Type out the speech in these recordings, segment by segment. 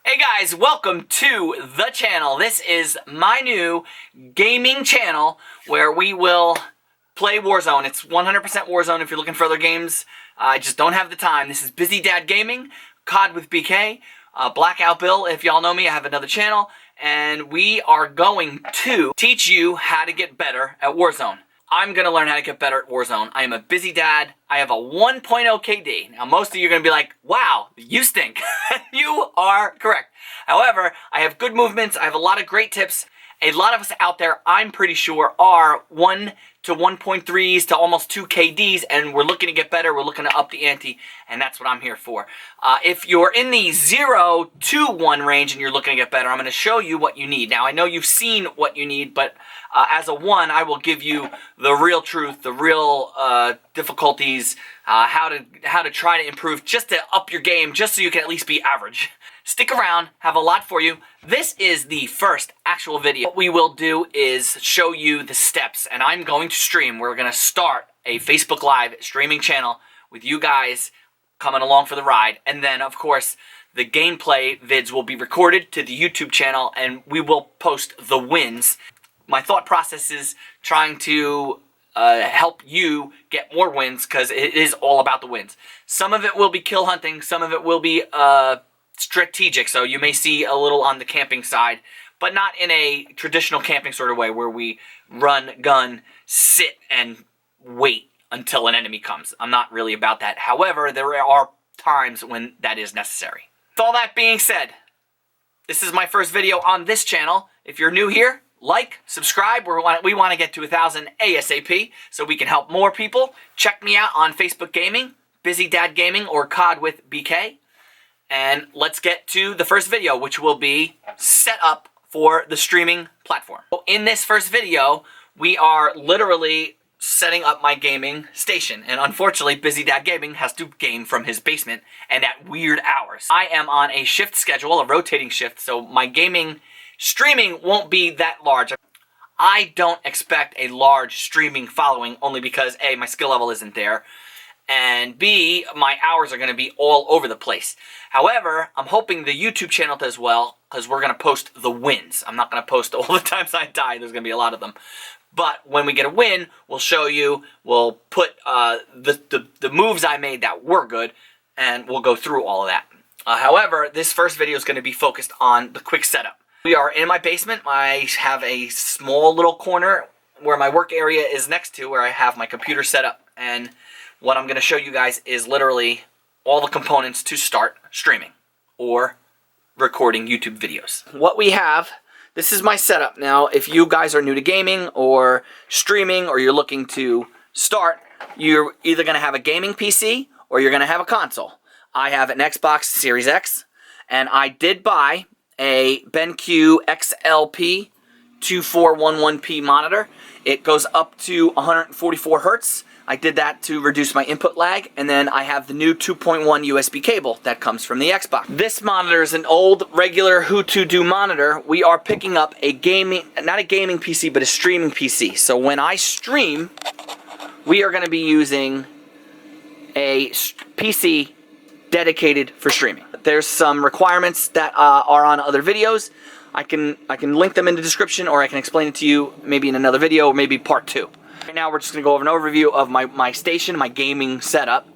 Hey guys, welcome to the channel. This is my new gaming channel where we will play Warzone. It's 100% Warzone if you're looking for other games. I just don't have the time. This is Busy Dad Gaming, COD with BK, Blackout Bill, if y'all know me, I have another channel. And we are going to teach you how to get better at Warzone. I'm going to learn how to get better at Warzone. I am a busy dad. I have a 1.0 KD. Now, most of you are going to be like, wow, you stink. You are correct. However, I have good movements. I have a lot of great tips. A lot of us out there, I'm pretty sure, are 1 to 1.3s to almost 2 KDs, and we're looking to get better. We're looking to up the ante, and that's what I'm here for. If you're in the 0 to 1 range and you're looking to get better, I'm going to show you what you need. Now, I know you've seen what you need, but as a 1, I will give you the real truth, the real difficulties, how to try to improve, just to up your game, just so you can at least be average. Stick around, have a lot for you. This is the first actual video. What we will do is show you the steps, and I'm going to stream. We're going to start a Facebook Live streaming channel with you guys coming along for the ride. And then, of course, the gameplay vids will be recorded to the YouTube channel, and we will post the wins. My thought process is trying to help you get more wins, because it is all about the wins. Some of it will be kill hunting, some of it will be strategic, so you may see a little on the camping side, but not in a traditional camping sort of way where we run, gun, sit, and wait until an enemy comes. I'm not really about that. However, there are times when that is necessary. With all that being said, this is my first video on this channel. If you're new here, like, subscribe. We want to get to 1,000 ASAP so we can help more people. Check me out on Facebook Gaming, Busy Dad Gaming, or COD with BK. And let's get to the first video, which will be set up for the streaming platform. In this first video, we are literally setting up my gaming station. And unfortunately, Busy Dad Gaming has to game from his basement and at weird hours. I am on a shift schedule, a rotating shift, so my gaming streaming won't be that large. I don't expect a large streaming following only because A, my skill level isn't there, and B, my hours are going to be all over the place. However, I'm hoping the YouTube channel does well, because we're going to post the wins. I'm not going to post all the times I die. There's going to be a lot of them. But when we get a win, we'll show you, we'll put the moves I made that were good, and we'll go through all of that. However, this first video is going to be focused on the quick setup. We are in my basement. I have a small little corner where my work area is next to, where I have my computer set up. And what I'm going to show you guys is literally all the components to start streaming or recording YouTube videos. What we have, this is my setup. Now, if you guys are new to gaming or streaming, or you're looking to start, you're either going to have a gaming PC or you're going to have a console. I have an Xbox Series X, and I did buy a BenQ XLP 2411p monitor. It goes up to 144 hertz. I did that to reduce my input lag, and then I have the new 2.1 USB cable that comes from the Xbox. This monitor is an old regular Who2Do monitor. We are picking up a gaming, not a gaming PC, but a streaming PC. So when I stream, we are going to be using a PC dedicated for streaming. There's some requirements that are on other videos. I can link them in the description, or I can explain it to you maybe in another video, or maybe part 2. Right now we're just going to go over an overview of my station, my gaming setup.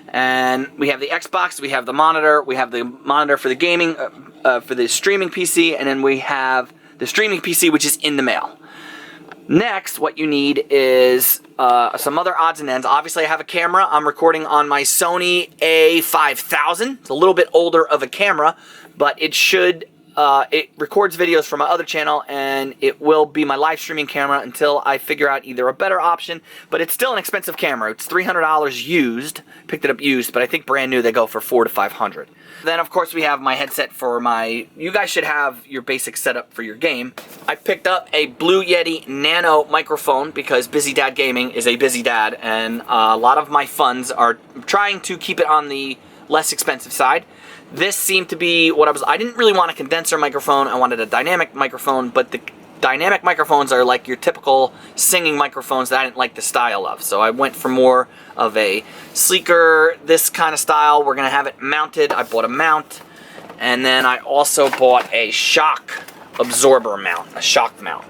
And we have the Xbox, we have the monitor for the gaming, for the streaming PC, and then we have the streaming PC, which is in the mail. Next, what you need is some other odds and ends. Obviously, I have a camera. I'm recording on my Sony A5000. It's a little bit older of a camera, but it should... it records videos from my other channel, and it will be my live streaming camera until I figure out either a better option, but it's still an expensive camera. It's $300 used. Picked it up used, but I think brand new they go for $400 to $500. Then, of course, we have my headset for my... You guys should have your basic setup for your game. I picked up a Blue Yeti Nano microphone because Busy Dad Gaming is a busy dad, and a lot of my funds are trying to keep it on the less expensive side. This seemed to be what I didn't really want a condenser microphone. I wanted a dynamic microphone, but the dynamic microphones are like your typical singing microphones that I didn't like the style of. So I went for more of a sleeker, this kind of style. We're going to have it mounted. I bought a mount. And then I also bought a shock absorber mount, a shock mount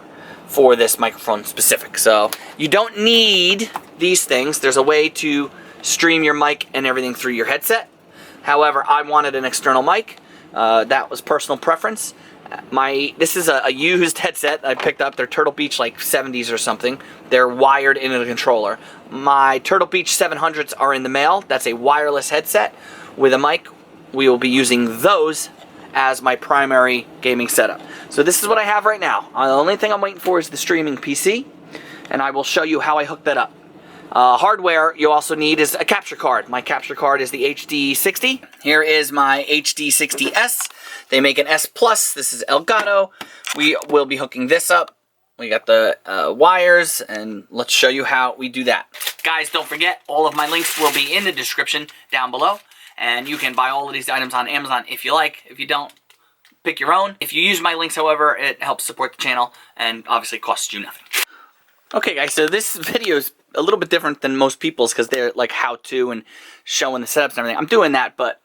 for this microphone specific. So you don't need these things. There's a way to stream your mic and everything through your headset. However, I wanted an external mic. That was personal preference. This is a used headset I picked up. They're Turtle Beach like 70s or something. They're wired into the controller. My Turtle Beach 700s are in the mail. That's a wireless headset with a mic. We will be using those as my primary gaming setup. So this is what I have right now. The only thing I'm waiting for is the streaming PC, and I will show you how I hook that up. Hardware you also need is a capture card. My capture card is the HD60. Here is my HD60S. They make an S Plus. This is Elgato. We will be hooking this up. We got the wires, and let's show you how we do that. Guys, don't forget, all of my links will be in the description down below, and you can buy all of these items on Amazon if you like. If you don't, pick your own. If you use my links, however, it helps support the channel, and obviously costs you nothing. Okay, guys, so this video is a little bit different than most people's because they're like how-to and showing the setups and everything. I'm doing that, but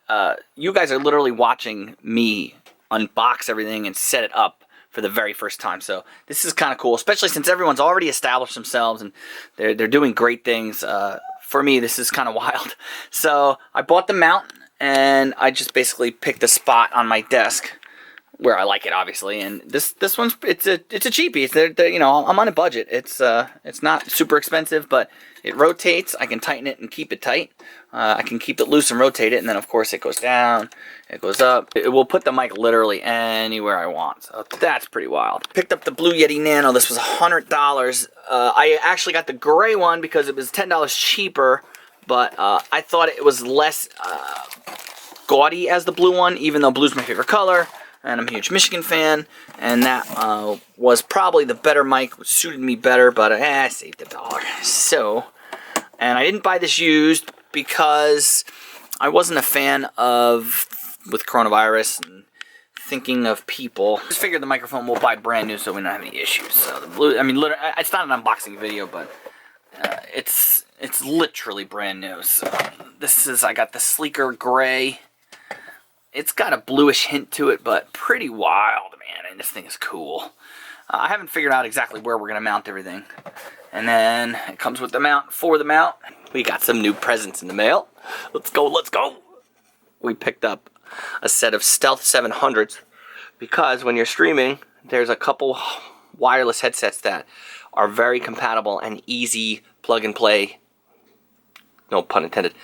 you guys are literally watching me unbox everything and set it up for the very first time. So this is kind of cool, especially since everyone's already established themselves and they're doing great things. For me, this is kind of wild. So I bought the mount, and I just basically picked a spot on my desk where I like it, obviously, and this one's it's a cheapie. It's you know, I'm on a budget. It's not super expensive, but it rotates. I can tighten it and keep it tight. I can keep it loose and rotate it, and then of course it goes down, it goes up. It will put the mic literally anywhere I want. So that's pretty wild. Picked up the Blue Yeti Nano. This was $100. I actually got the gray one because it was $10 cheaper, but I thought it was less gaudy as the blue one, even though blue's my favorite color. And I'm a huge Michigan fan, and that was probably the better mic, which suited me better, but I saved $1. So, and I didn't buy this used because I wasn't a fan of, with coronavirus and thinking of people. I just figured the microphone we'll buy brand new so we don't have any issues. So the blue, I mean, literally, it's not an unboxing video, but it's literally brand new. So this is, I got the sleeker gray. It's got a bluish hint to it, but pretty wild, man, and this thing is cool. I haven't figured out exactly where we're going to mount everything. And then it comes with the mount for the mount. We got some new presents in the mail. Let's go, let's go! We picked up a set of Stealth 700s because when you're streaming, there's a couple wireless headsets that are very compatible and easy plug and play, no pun intended,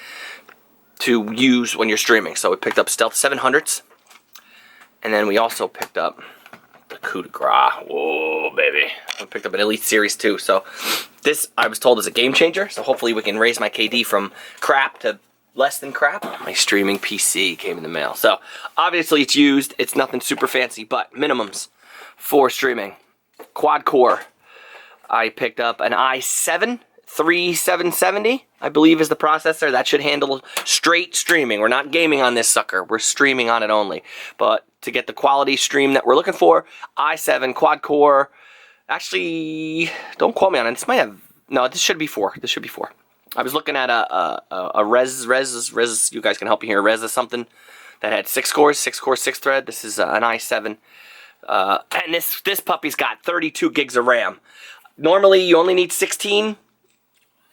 to use when you're streaming. So we picked up Stealth 700s, and then we also picked up the coup de grace. Whoa, baby. We picked up an Elite Series 2. So this, I was told, is a game changer. So hopefully we can raise my KD from crap to less than crap. My streaming PC came in the mail. So obviously it's used. It's nothing super fancy, but minimums for streaming. Quad core. I picked up an i7 3770, I believe is the processor. That should handle straight streaming. We're not gaming on this sucker. We're streaming on it only. But to get the quality stream that we're looking for, i7 quad core. Actually, don't quote me on it. This might have, no, this should be 4. This should be 4. I was looking at a res, you guys can help me here, res is something that had 6 cores, 6 core, 6 thread. This is an i7. And this puppy's got 32 gigs of RAM. Normally, you only need 16.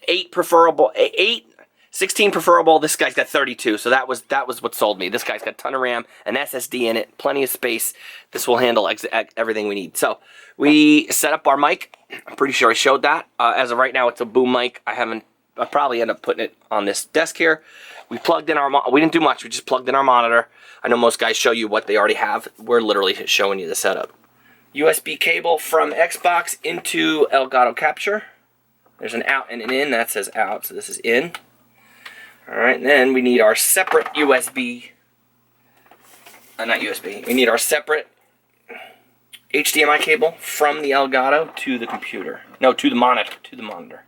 8 preferable, 16 preferable. This guy's got 32, so that was what sold me. This guy's got a ton of RAM, an SSD in it, plenty of space. This will handle everything we need. So we set up our mic. I'm pretty sure I showed that. As of right now, it's a boom mic. I'll probably end up putting it on this desk here. We plugged in we didn't do much. We just plugged in our monitor. I know most guys show you what they already have. We're literally showing you the setup. USB cable from Xbox into Elgato Capture. There's an out and an in. That says out, so this is in. Alright, then we need our separate USB. Not USB. We need our separate HDMI cable from the Elgato to the computer. No, to the monitor. To the monitor.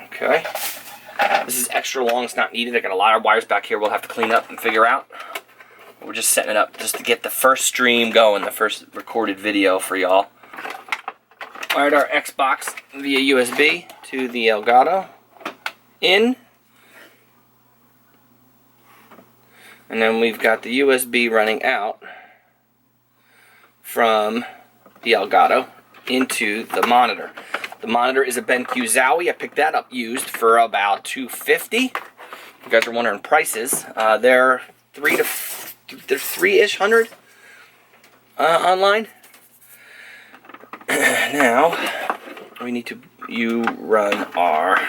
Okay. This is extra long. It's not needed. I got a lot of wires back here we'll have to clean up and figure out. We're just setting it up just to get the first stream going, the first recorded video for y'all. Wired our Xbox via USB to the Elgato in, And then we've got the USB running out from the Elgato into the monitor. The monitor is a BenQ Zowie. I picked that up used for about $250. You guys are wondering prices. They're three-ish hundred online. Now we need to run our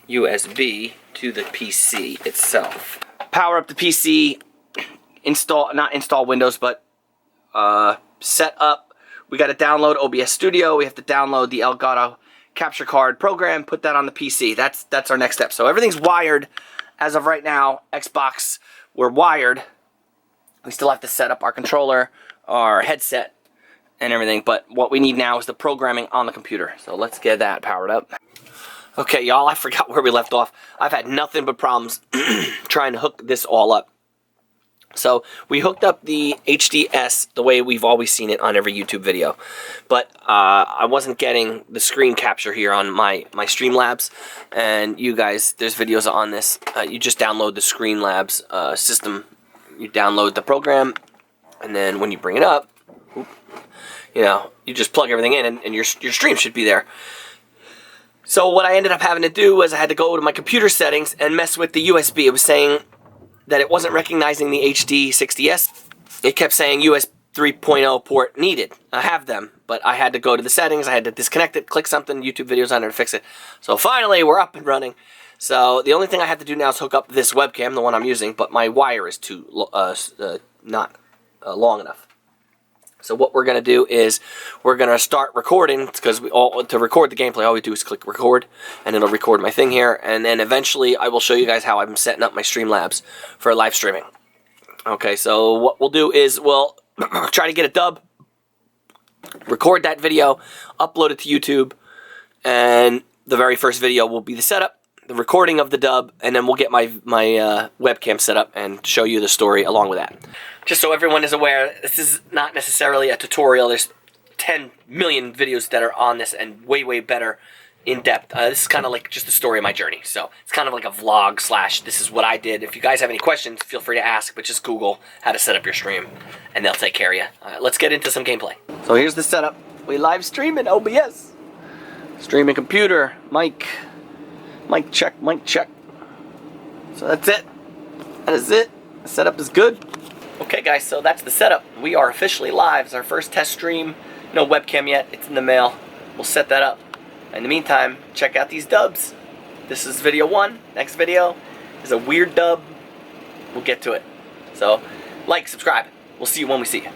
USB to the PC itself. Power up the PC. Not install Windows, but set up. We got to download OBS Studio. We have to download the Elgato capture card program, put that on the PC. That's our next step. So everything's wired as of right now. Xbox, we're wired. We still have to set up our controller, our headset, and everything. But what we need now is the programming on the computer. So let's get that powered up. Okay, y'all, I forgot where we left off. I've had nothing but problems trying to hook this all up. So we hooked up the HDS the way we've always seen it on every YouTube video. But I wasn't getting the screen capture here on my Streamlabs. And you guys, there's videos on this. You just download the Streamlabs system. You download the program. And then when you bring it up, you know, you just plug everything in and your stream should be there. So what I ended up having to do was I had to go to my computer settings and mess with the USB. It was saying that it wasn't recognizing the HD60S. It kept saying US 3.0 port needed. I have them, but I had to go to the settings. I had to disconnect it, click something, YouTube videos on there to fix it. So finally, we're up and running. So the only thing I have to do now is hook up this webcam, the one I'm using, but my wire is not long enough. So what we're going to do is we're going to start recording, because to record the gameplay, all we do is click record, and it'll record my thing here, and then eventually I will show you guys how I'm setting up my Streamlabs for live streaming. Okay, so what we'll do is we'll try to get a dub, record that video, upload it to YouTube, and the very first video will be the setup, the recording of the dub, and then we'll get my webcam set up and show you the story along with that. Just so everyone is aware, this is not necessarily a tutorial. There's 10 million videos that are on this and way, way better in depth. This is kind of like just the story of my journey. So it's kind of like a vlog / this is what I did. If you guys have any questions, feel free to ask, but just Google how to set up your stream and they'll take care of you. Let's get into some gameplay. So here's the setup. We live stream in OBS. Streaming computer, mic check, mic check. So that's it. That is it. The setup is good. Okay guys, so that's the setup. We are officially live. It's our first test stream. No webcam yet. It's in the mail. We'll set that up. In the meantime, check out these dubs. This is video 1. Next video is a weird dub. We'll get to it. So, like, subscribe. We'll see you when we see you.